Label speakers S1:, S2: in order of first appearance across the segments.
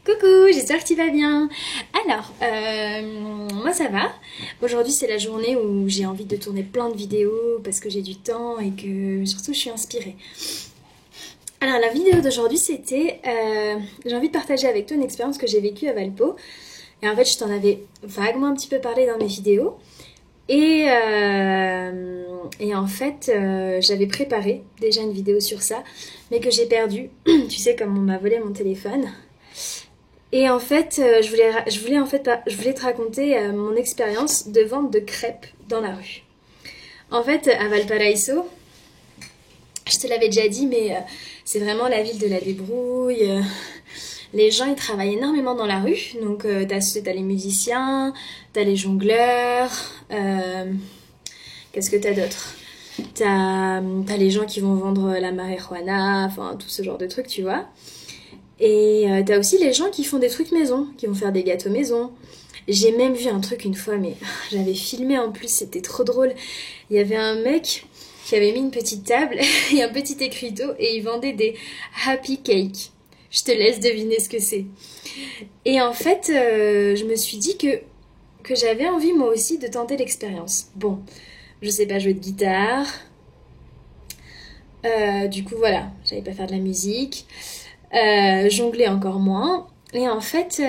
S1: Coucou, j'espère que tu vas bien. Alors, moi ça va. Aujourd'hui c'est la journée où j'ai envie de tourner plein de vidéos parce que j'ai du temps et que surtout je suis inspirée. Alors la vidéo d'aujourd'hui c'était, j'ai envie de partager avec toi une expérience que j'ai vécue à Valpo. Et en fait je t'en avais vaguement un petit peu parlé dans mes vidéos. Et en fait j'avais préparé déjà une vidéo sur ça, mais que j'ai perdue. Tu sais comme on m'a volé mon téléphone. Et en fait, je voulais te raconter mon expérience de vente de crêpes dans la rue. En fait, à Valparaiso, je te l'avais déjà dit, mais c'est vraiment la ville de la débrouille. Les gens, ils travaillent énormément dans la rue. Donc, t'as les musiciens, t'as les jongleurs. Qu'est-ce que t'as d'autre? T'as les gens qui vont vendre la marijuana, enfin, tout ce genre de trucs, tu vois. Et t'as aussi les gens qui font des trucs maison, qui vont faire des gâteaux maison. J'ai même vu un truc une fois, mais j'avais filmé en plus, c'était trop drôle. Il y avait un mec qui avait mis une petite table et un petit écriteau et il vendait des happy cakes. Je te laisse deviner ce que c'est. Et en fait, je me suis dit que j'avais envie moi aussi de tenter l'expérience. Bon, je sais pas jouer de guitare. Du coup, voilà, j'allais pas faire de la musique. Jongler encore moins. Et en fait,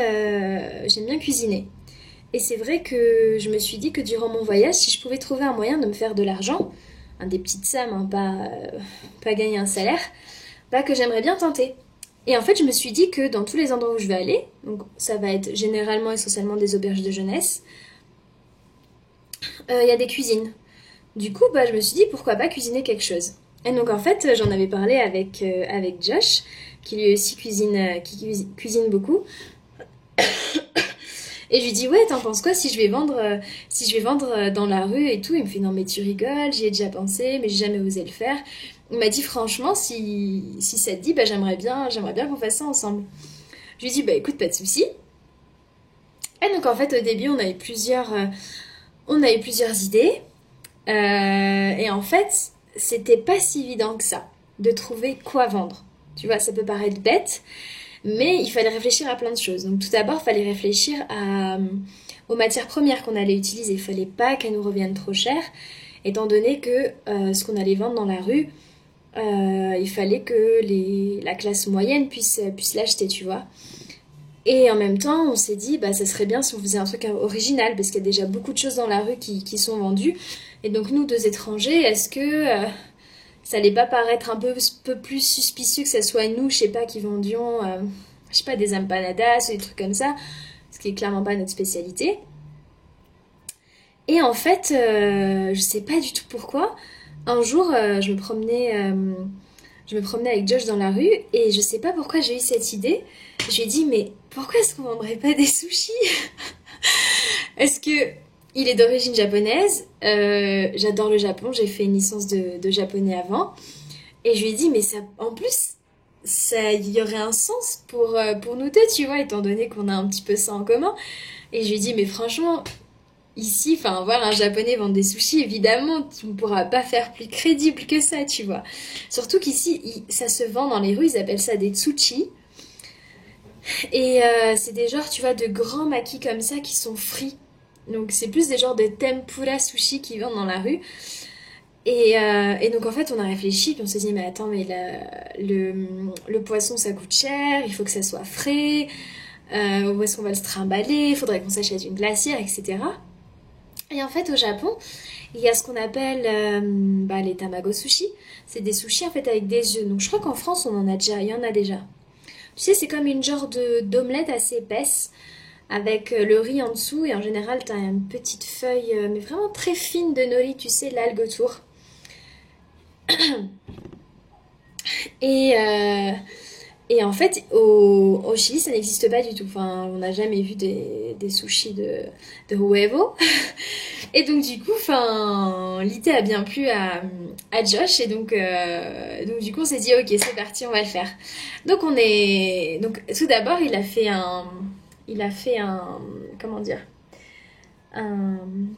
S1: j'aime bien cuisiner. Et c'est vrai que je me suis dit que durant mon voyage, si je pouvais trouver un moyen de me faire de l'argent, des petites sommes, hein, pas gagner un salaire, bah que j'aimerais bien tenter. Et en fait, je me suis dit que dans tous les endroits où je vais aller, donc ça va être généralement essentiellement des auberges de jeunesse, il y a des cuisines. Du coup, bah, je me suis dit pourquoi pas cuisiner quelque chose. Et donc en fait, j'en avais parlé avec Josh, qui lui aussi cuisine beaucoup. Et je lui dis ouais, t'en penses quoi si je vais vendre dans la rue et tout. Il me fait non mais tu rigoles, j'y ai déjà pensé, mais j'ai jamais osé le faire. Il m'a dit franchement si ça te dit, bah j'aimerais bien qu'on fasse ça ensemble. Je lui dis bah écoute, pas de souci. Et donc en fait au début on a eu plusieurs idées. Et en fait, c'était pas si évident que ça de trouver quoi vendre. Tu vois, ça peut paraître bête, mais il fallait réfléchir à plein de choses. Donc tout d'abord, il fallait réfléchir aux matières premières qu'on allait utiliser. Il fallait pas qu'elles nous reviennent trop cher, étant donné que ce qu'on allait vendre dans la rue, il fallait que la classe moyenne puisse l'acheter, tu vois. Et en même temps, on s'est dit, bah, ça serait bien si on faisait un truc original, parce qu'il y a déjà beaucoup de choses dans la rue qui sont vendues. Et donc, nous, deux étrangers, est-ce que ça allait pas paraître un peu plus suspicieux que ça soit nous, je sais pas, qui vendions, je sais pas, des empanadas ou des trucs comme ça, ce qui est clairement pas notre spécialité. Et en fait, je sais pas du tout pourquoi, un jour, je me promenais avec Josh dans la rue et je sais pas pourquoi j'ai eu cette idée. Je lui ai dit, mais pourquoi est-ce qu'on vendrait pas des sushis? Est-ce que il est d'origine japonaise? J'adore le Japon, j'ai fait une licence de japonais avant. Et je lui ai dit, mais ça, en plus, il y aurait un sens pour nous deux, tu vois, étant donné qu'on a un petit peu ça en commun. Et je lui ai dit, mais franchement, ici, enfin, voir un japonais vendre des sushis, évidemment, tu ne pourras pas faire plus crédible que ça, tu vois. Surtout qu'ici, ça se vend dans les rues, ils appellent ça des tsuchi. Et c'est des genres, tu vois, de grands maquis comme ça qui sont frits. Donc c'est plus des genres de tempura sushi qui vendent dans la rue. Et donc en fait on a réfléchi, puis on s'est dit mais attends, mais le poisson ça coûte cher, il faut que ça soit frais, où est-ce qu'on va le trimballer, il faudrait qu'on s'achète une glacière, etc. Et en fait au Japon, il y a ce qu'on appelle les tamago sushi. C'est des sushis en fait avec des œufs. Donc je crois qu'en France il y en a déjà. Tu sais, c'est comme une genre d'omelette assez épaisse avec le riz en dessous et en général t'as une petite feuille mais vraiment très fine de nori, tu sais, l'algue autour. Et, euh, et en fait au Chili ça n'existe pas du tout. Enfin, on n'a jamais vu des sushis de huevo. Et donc du coup, enfin, l'idée a bien plu à Josh et donc du coup on s'est dit ok, c'est parti, on va le faire. Donc tout d'abord il a fait un comment dire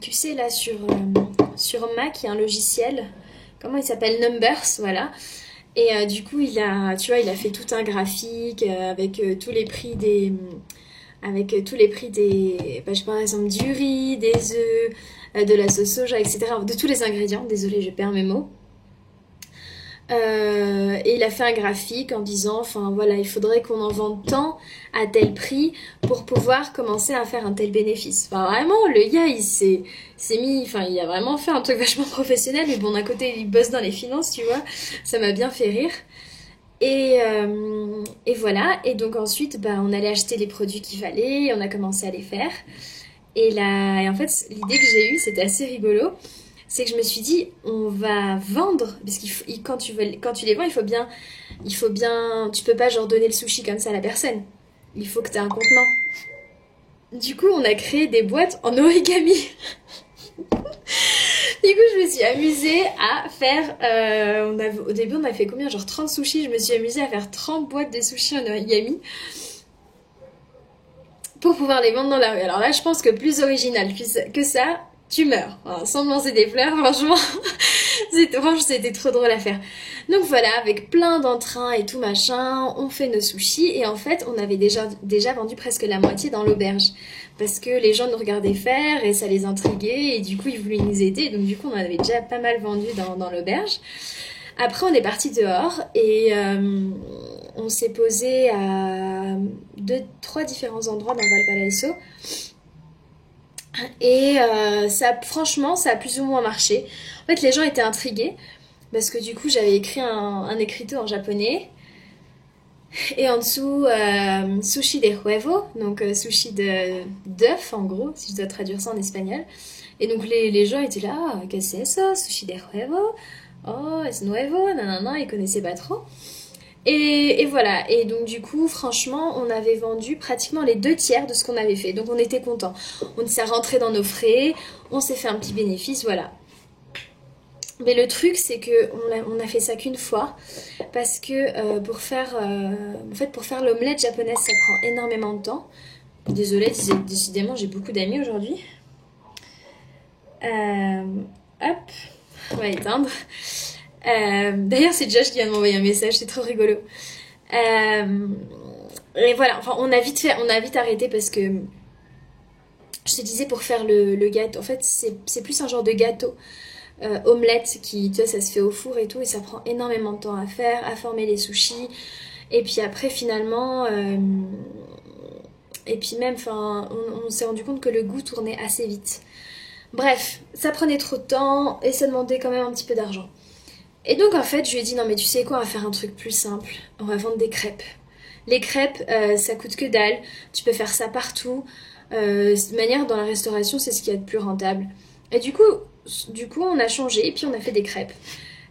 S1: tu sais là sur Mac il y a un logiciel, comment il s'appelle, Numbers, voilà. Et du coup, tu vois, il a fait tout un graphique avec tous les prix des, bah, par exemple, du riz, des œufs, de la sauce soja, etc. De tous les ingrédients. Désolée, je perds mes mots. Et il a fait un graphique en disant, enfin voilà, il faudrait qu'on en vende tant à tel prix pour pouvoir commencer à faire un tel bénéfice. Enfin vraiment, le gars, s'est mis, enfin il a vraiment fait un truc vachement professionnel, mais bon, d'un côté, il bosse dans les finances, tu vois, ça m'a bien fait rire. Et voilà, et donc ensuite, bah, on allait acheter les produits qu'il fallait, on a commencé à les faire. Et en fait, l'idée que j'ai eue, c'était assez rigolo, c'est que je me suis dit, on va vendre, parce quand tu les vends, tu peux pas genre donner le sushi comme ça à la personne. Il faut que tu aies un contenant. Du coup, on a créé des boîtes en origami. Du coup, je me suis amusée à faire, au début, on a fait combien? Genre 30 sushis. Je me suis amusée à faire 30 boîtes de sushis en origami pour pouvoir les vendre dans la rue. Alors là, je pense que plus original que ça, tu meurs. Enfin, sans me lancer des fleurs, franchement. C'était trop drôle à faire. Donc voilà, avec plein d'entrain et tout machin, on fait nos sushis. Et en fait, on avait déjà vendu presque la moitié dans l'auberge. Parce que les gens nous regardaient faire et ça les intriguait. Et du coup, ils voulaient nous aider. Donc du coup, on avait déjà pas mal vendu dans l'auberge. Après, on est parti dehors et on s'est posé à 3 différents endroits dans Valparaiso. Et franchement, ça a plus ou moins marché. En fait, les gens étaient intrigués parce que du coup, j'avais écrit un écriteau en japonais. Et en dessous, sushi de huevo, donc sushi d'œuf en gros, si je dois traduire ça en espagnol. Et donc les gens étaient là, ah, qu'est-ce que c'est ça, sushi de huevo? Oh, es nuevo, nanana, ils connaissaient pas trop. Et voilà, et donc du coup, franchement, on avait vendu pratiquement les 2 tiers de ce qu'on avait fait. Donc on était contents. On s'est rentré dans nos frais, on s'est fait un petit bénéfice, voilà. Mais le truc, c'est que on a fait ça qu'une fois, parce que pour faire l'omelette japonaise, ça prend énormément de temps. Désolée, décidément, j'ai beaucoup d'amis aujourd'hui. Hop, on va éteindre. D'ailleurs, c'est Josh qui vient de m'envoyer un message, c'est trop rigolo. Et voilà, enfin, on a vite arrêté parce que je te disais pour faire le gâteau. En fait, c'est plus un genre de gâteau. Omelette qui, tu vois, ça se fait au four et tout, et ça prend énormément de temps à faire, à former les sushis. Et puis après, finalement, et puis même, enfin, on s'est rendu compte que le goût tournait assez vite. Bref, ça prenait trop de temps et ça demandait quand même un petit peu d'argent. Et donc en fait, je lui ai dit non mais tu sais quoi, on va faire un truc plus simple. On va vendre des crêpes. Les crêpes, ça coûte que dalle. Tu peux faire ça partout. De manière, dans la restauration, c'est ce qu'il y a de plus rentable. Et du coup, on a changé et puis on a fait des crêpes.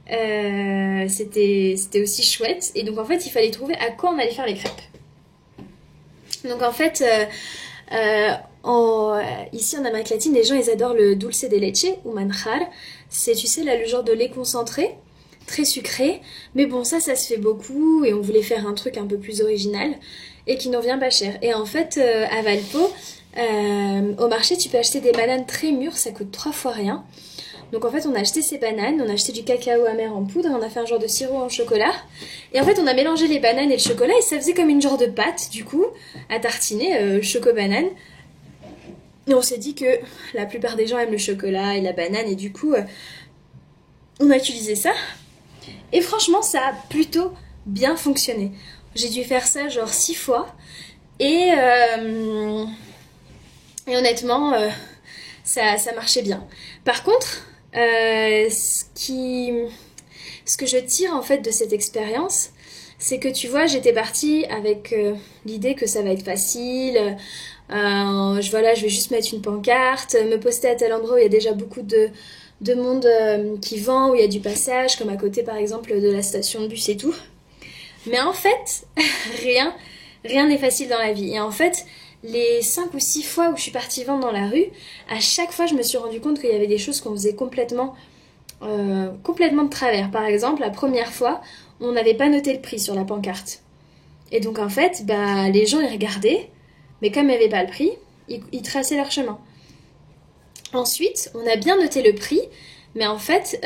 S1: C'était aussi chouette. Et donc en fait, il fallait trouver à quoi on allait faire les crêpes. Donc en fait, ici en Amérique latine, les gens ils adorent le dulce de leche ou manjar. C'est, tu sais, là, le genre de lait concentré, très sucré. Mais bon, ça se fait beaucoup et on voulait faire un truc un peu plus original et qui n'en vient pas cher. Et en fait, à Valpo, au marché, tu peux acheter des bananes très mûres, ça coûte 3 fois rien. Donc en fait, on a acheté ces bananes, on a acheté du cacao amer en poudre, on a fait un genre de sirop en chocolat. Et en fait, on a mélangé les bananes et le chocolat et ça faisait comme une genre de pâte, du coup, à tartiner, choco-banane. Et on s'est dit que la plupart des gens aiment le chocolat et la banane et du coup, on a utilisé ça. Et franchement, ça a plutôt bien fonctionné. J'ai dû faire ça genre 6 fois. Et honnêtement, ça marchait bien. Par contre, ce que je tire en fait de cette expérience, c'est que tu vois, j'étais partie avec l'idée que ça va être facile. Je vais juste mettre une pancarte, me poster à tel endroit où il y a déjà beaucoup de monde qui vend, où il y a du passage, comme à côté par exemple de la station de bus et tout. Mais en fait, rien n'est facile dans la vie. Et en fait, les 5 ou 6 fois où je suis partie vendre dans la rue, à chaque fois je me suis rendu compte qu'il y avait des choses qu'on faisait complètement de travers. Par exemple, la première fois, on n'avait pas noté le prix sur la pancarte. Et donc en fait, les gens ils regardaient, mais comme il n'y avait pas le prix, ils traçaient leur chemin. Ensuite, on a bien noté le prix, mais en fait,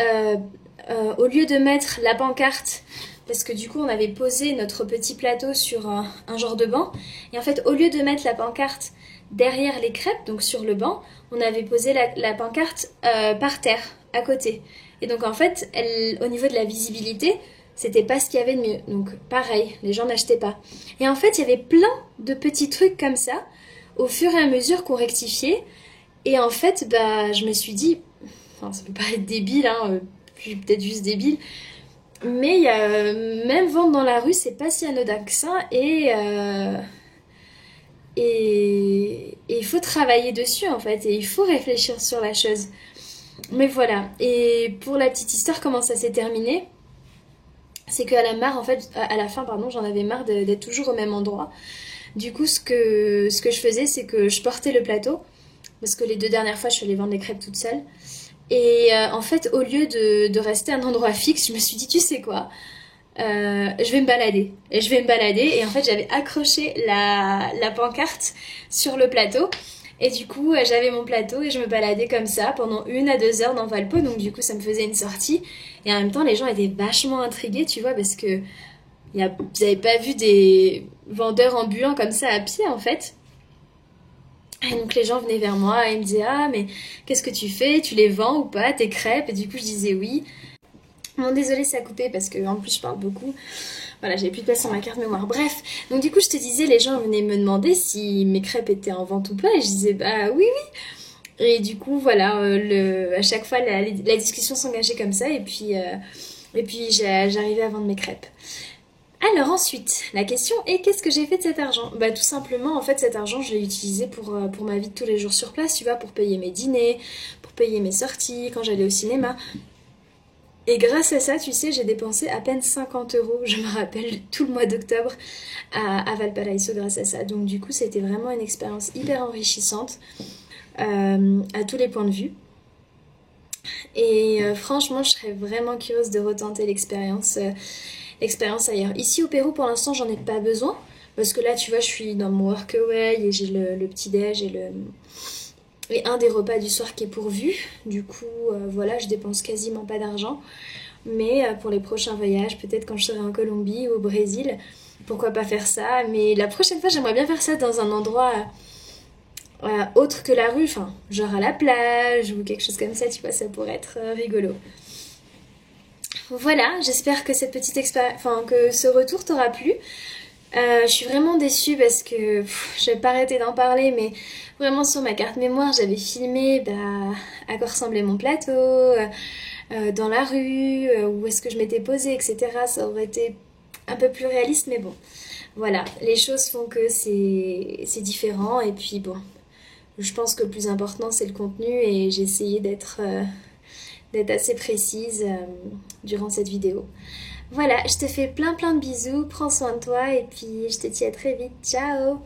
S1: au lieu de mettre la pancarte parce que du coup on avait posé notre petit plateau sur un genre de banc, et en fait au lieu de mettre la pancarte derrière les crêpes, donc sur le banc, on avait posé la pancarte par terre, à côté. Et donc en fait, au niveau de la visibilité, c'était pas ce qu'il y avait de mieux. Donc pareil, les gens n'achetaient pas. Et en fait, il y avait plein de petits trucs comme ça, au fur et à mesure qu'on rectifiait. Et en fait, bah, je me suis dit, enfin, ça peut paraître débile, hein, je suis peut-être juste débile, mais il y a, même vendre dans la rue, c'est pas si anodin que ça. Et il faut travailler dessus en fait, et il faut réfléchir sur la chose. Mais voilà, et pour la petite histoire, comment ça s'est terminé? C'est qu'à la marre, en fait, à la fin, pardon, j'en avais marre d'être toujours au même endroit. Du coup, ce que je faisais, c'est que je portais le plateau, parce que les 2 dernières fois, je suis allée vendre des crêpes toute seule. Et en fait, au lieu de rester à un endroit fixe, je me suis dit, tu sais quoi, je vais me balader. Et je vais me balader. Et en fait, j'avais accroché la pancarte sur le plateau. Et du coup, j'avais mon plateau et je me baladais comme ça pendant 1 à 2 heures dans Valpo. Donc du coup, ça me faisait une sortie. Et en même temps, les gens étaient vachement intrigués, tu vois, parce que vous n'avez pas vu des vendeurs ambulants comme ça à pied, en fait. Et donc les gens venaient vers moi et ils me disaient, ah, mais qu'est-ce que tu fais? Tu les vends ou pas, tes crêpes? Et du coup, je disais oui. Bon, désolée, ça a coupé parce que en plus, je parle beaucoup. Voilà, j'avais plus de place sur ma carte mémoire. Bref, donc du coup, je te disais, les gens venaient me demander si mes crêpes étaient en vente ou pas. Et je disais, bah oui, oui. Et du coup, voilà, à chaque fois, la discussion s'engageait comme ça. Et puis j'arrivais à vendre mes crêpes. Alors ensuite, la question est qu'est-ce que j'ai fait de cet argent? Bah tout simplement, en fait, cet argent, je l'ai utilisé pour ma vie de tous les jours sur place, tu vois, pour payer mes dîners, pour payer mes sorties, quand j'allais au cinéma. Et grâce à ça, tu sais, j'ai dépensé à peine 50 euros, je me rappelle, tout le mois d'octobre à Valparaiso grâce à ça. Donc du coup, c'était vraiment une expérience hyper enrichissante à tous les points de vue. Et franchement, je serais vraiment curieuse de retenter l'expérience ailleurs. Ici au Pérou, pour l'instant, j'en ai pas besoin. Parce que là, tu vois, je suis dans mon workaway et j'ai le petit-déj et un des repas du soir qui est pourvu. Du coup, voilà, je dépense quasiment pas d'argent. Mais pour les prochains voyages, peut-être quand je serai en Colombie ou au Brésil, pourquoi pas faire ça. Mais la prochaine fois, j'aimerais bien faire ça dans un endroit autre que la rue. Enfin, genre à la plage ou quelque chose comme ça, tu vois, ça pourrait être rigolo. Voilà, j'espère que cette petite enfin que ce retour t'aura plu. Je suis vraiment déçue parce que je vais pas arrêter d'en parler, mais vraiment sur ma carte mémoire, j'avais filmé à quoi ressemblait mon plateau, dans la rue, où est-ce que je m'étais posée, etc. Ça aurait été un peu plus réaliste, mais bon, voilà, les choses font que c'est différent, et puis bon, je pense que le plus important c'est le contenu, et j'ai essayé d'être assez précise durant cette vidéo. Voilà, je te fais plein de bisous, prends soin de toi et puis je te dis à très vite, ciao!